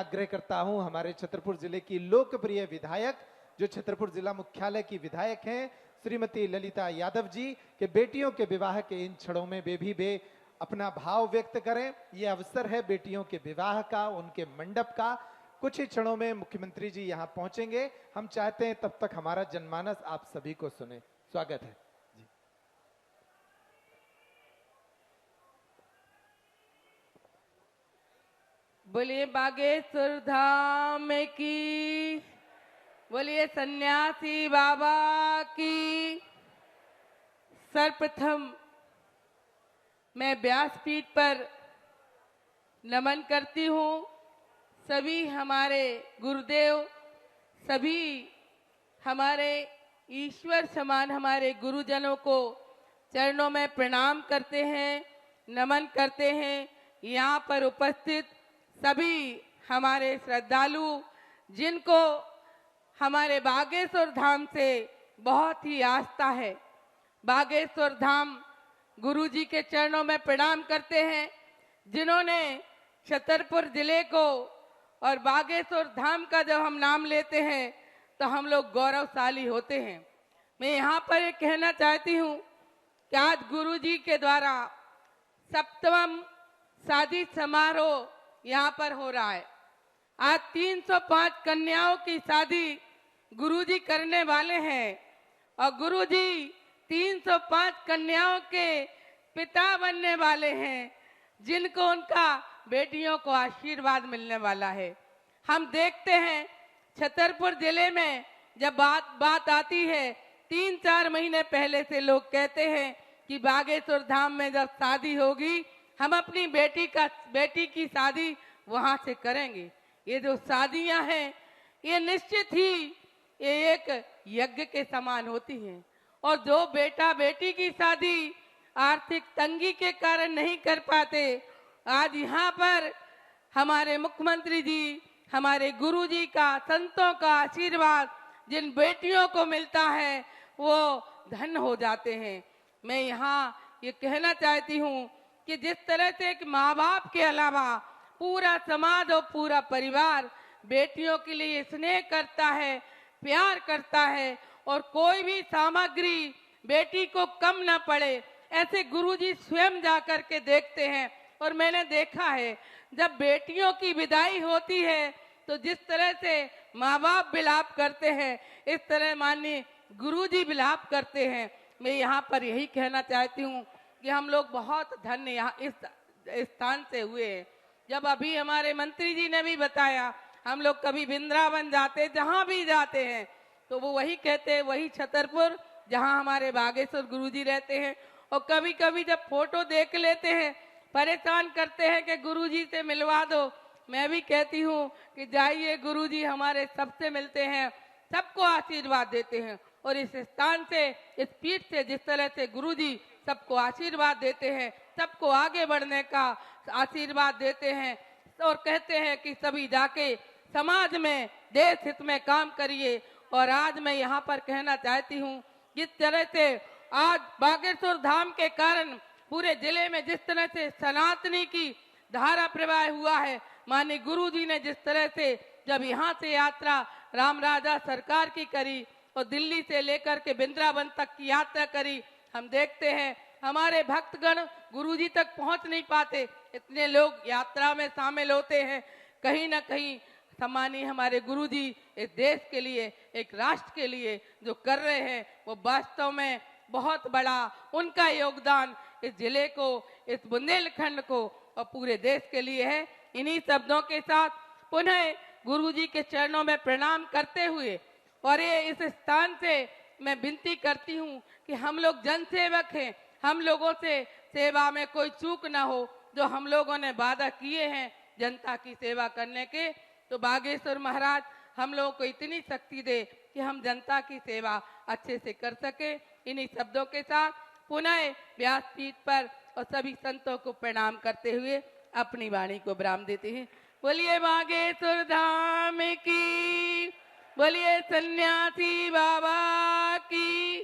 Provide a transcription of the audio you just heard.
आग्रह करता हूं हमारे छतरपुर जिले की लोकप्रिय विधायक, जो छतरपुर जिला मुख्यालय की विधायक हैं, श्रीमती ललिता यादव जी, के बेटियों के विवाह के इन क्षणों में वे अपना भाव व्यक्त करें। ये अवसर है बेटियों के विवाह का, उनके मंडप का। कुछ ही क्षणों में मुख्यमंत्री जी यहां पहुंचेंगे। हम चाहते हैं तब तक हमारा जनमानस आप सभी को सुने। स्वागत है जी। बोलिए बागेश्वर धाम की, बोलिए सन्यासी बाबा की। सर्वप्रथम मैं व्यासपीठ पर नमन करती हूँ सभी हमारे गुरुदेव, सभी हमारे ईश्वर समान हमारे गुरुजनों को चरणों में प्रणाम करते हैं, नमन करते हैं। यहाँ पर उपस्थित सभी हमारे श्रद्धालु, जिनको हमारे बागेश्वर धाम से बहुत ही आस्था है, बागेश्वर धाम गुरुजी के चरणों में प्रणाम करते हैं, जिन्होंने छतरपुर जिले को और बागेश्वर धाम का जब हम नाम लेते हैं तो हम लोग गौरवशाली होते हैं। मैं यहाँ पर एक कहना चाहती हूँ कि आज गुरुजी के द्वारा 7वां शादी समारोह यहाँ पर हो रहा है। आज 305 कन्याओं की शादी गुरुजी करने वाले हैं और गुरुजी 305 कन्याओं के पिता बनने वाले हैं, जिनको उनका बेटियों को आशीर्वाद मिलने वाला है। हम देखते हैं छतरपुर जिले में जब बात आती है, 3-4 महीने पहले से लोग कहते हैं कि बागेश्वर धाम में जब शादी होगी हम अपनी बेटी की शादी वहां से करेंगे। ये जो शादियां हैं ये निश्चित ही ये एक यज्ञ के समान होती हैं, और जो बेटा बेटी की शादी आर्थिक तंगी के कारण नहीं कर पाते, आज यहाँ पर हमारे मुख्यमंत्री जी, हमारे गुरुजी का, संतों का आशीर्वाद जिन बेटियों को मिलता है वो धन हो जाते हैं। मैं यहाँ ये कहना चाहती हूँ कि जिस तरह से एक माँ बाप के अलावा पूरा समाज और पूरा परिवार बेटियों के लिए स्नेह करता है, प्यार करता है, और कोई भी सामग्री बेटी को कम ना पड़े, ऐसे गुरुजी स्वयं जा कर के देखते हैं। और मैंने देखा है जब बेटियों की विदाई होती है तो जिस तरह से माँ बाप विलाप करते हैं, इस तरह माननीय गुरुजी विलाप करते हैं। मैं यहाँ पर यही कहना चाहती हूँ कि हम लोग बहुत धन्य यहाँ इस स्थान से हुए हैं। जब अभी हमारे मंत्री जी ने भी बताया, हम लोग कभी वृंदावन जाते, जहाँ भी जाते हैं तो वो वही कहते हैं, वही छतरपुर जहाँ हमारे बागेश्वर गुरुजी रहते हैं। और कभी कभी जब फोटो देख लेते हैं परेशान करते हैं कि गुरुजी से मिलवा दो। मैं भी कहती हूँ कि जाइए, गुरुजी हमारे सबसे मिलते हैं, सबको आशीर्वाद देते हैं। और इस स्थान से, इस पीठ से जिस तरह से गुरुजी सबको आशीर्वाद देते हैं, सबको आगे बढ़ने का आशीर्वाद देते हैं और कहते हैं कि सभी जाके समाज में देश हित में काम करिए। और आज मैं यहाँ पर कहना चाहती हूँ, जिस तरह से आज बागेश्वर धाम के कारण पूरे जिले में जिस तरह से सनातनी की धारा प्रवाह हुआ है, माननीय गुरुजी ने जिस तरह से जब यहाँ से यात्रा राम राजा सरकार की करी और दिल्ली से लेकर के वृंदावन तक की यात्रा करी, हम देखते हैं हमारे भक्तगण गुरुजी तक पहुँच नहीं पाते, इतने लोग यात्रा में शामिल होते हैं। कहीं ना कहीं सम्मानीय हमारे गुरुजी इस देश के लिए, एक राष्ट्र के लिए जो कर रहे हैं वो वास्तव में बहुत बड़ा उनका योगदान इस जिले को, इस बुंदेलखंड को और पूरे देश के लिए है। इन्हीं शब्दों के साथ पुनः गुरुजी के चरणों में प्रणाम करते हुए और ये इस स्थान से मैं विनती करती हूँ कि हम लोग जन सेवक हैं, हम लोगों से सेवा में कोई चूक ना हो। जो हम लोगों ने वादा किए हैं जनता की सेवा करने के, तो बागेश्वर महाराज हम लोगों को इतनी शक्ति दे कि हम जनता की सेवा अच्छे से कर सके। इन्हीं शब्दों के साथ पुनः व्यासपीठ पर और सभी संतों को प्रणाम करते हुए अपनी वाणी को विराम देते हैं। बोलिए बागेश्वर धाम की, बोलिए सन्यासी बाबा की।